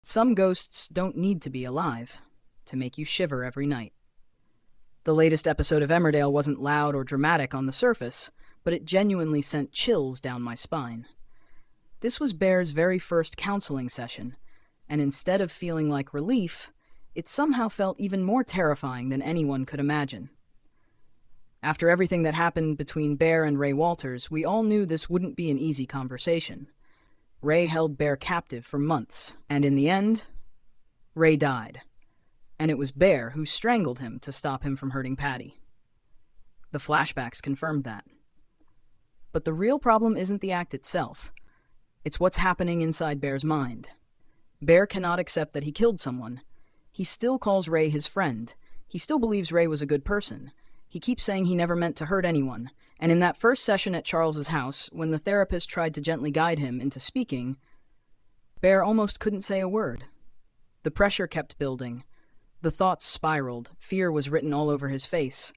Some ghosts don't need to be alive to make you shiver every night. The latest episode of Emmerdale wasn't loud or dramatic on the surface, but it genuinely sent chills down my spine. This was Bear's very first counseling session, and instead of feeling like relief, it somehow felt even more terrifying than anyone could imagine. After everything that happened between Bear and Ray Walters, we all knew this wouldn't be an easy conversation. Ray held Bear captive for months, and in the end, Ray died. And it was Bear who strangled him to stop him from hurting Paddy. The flashbacks confirmed that. But the real problem isn't the act itself. It's what's happening inside Bear's mind. Bear cannot accept that he killed someone. He still calls Ray his friend. He still believes Ray was a good person. He keeps saying he never meant to hurt anyone. And in that first session at Charles's house, when the therapist tried to gently guide him into speaking, Bear almost couldn't say a word. The pressure kept building. The thoughts spiraled. Fear was written all over his face.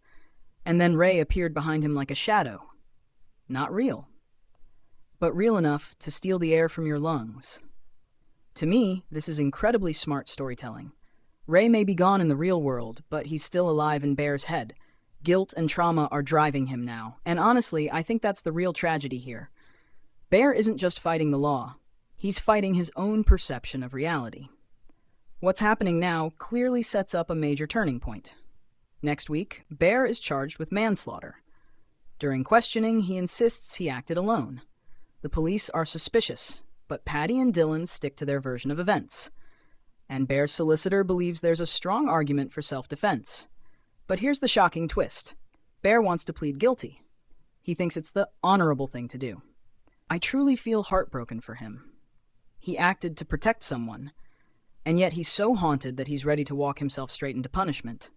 And then Ray appeared behind him like a shadow. Not real, but real enough to steal the air from your lungs. To me, this is incredibly smart storytelling. Ray may be gone in the real world, but he's still alive in Bear's head. Guilt and trauma are driving him now, and honestly, I think that's the real tragedy here. Bear isn't just fighting the law. He's fighting his own perception of reality. What's happening now clearly sets up a major turning point. Next week, Bear is charged with manslaughter. During questioning, he insists he acted alone. The police are suspicious, but Paddy and Dylan stick to their version of events. And Bear's solicitor believes there's a strong argument for self-defense. But here's the shocking twist. Bear wants to plead guilty. He thinks it's the honourable thing to do. I truly feel heartbroken for him. He acted to protect someone, and yet he's so haunted that he's ready to walk himself straight into punishment.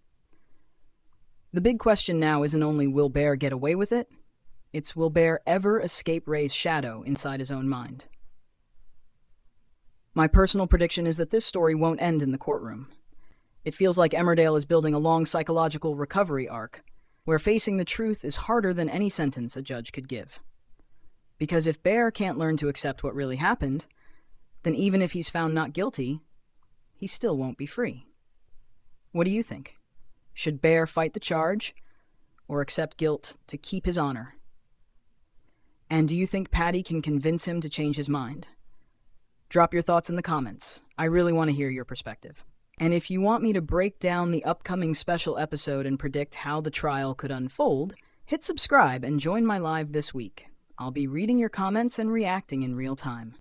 The big question now isn't only will Bear get away with it, it's will Bear ever escape Ray's shadow inside his own mind. My personal prediction is that this story won't end in the courtroom. It feels like Emmerdale is building a long psychological recovery arc, where facing the truth is harder than any sentence a judge could give. Because if Bear can't learn to accept what really happened, then even if he's found not guilty, he still won't be free. What do you think? Should Bear fight the charge, or accept guilt to keep his honor? And do you think Paddy can convince him to change his mind? Drop your thoughts in the comments. I really want to hear your perspective. And if you want me to break down the upcoming special episode and predict how the trial could unfold, hit subscribe and join my live this week. I'll be reading your comments and reacting in real time.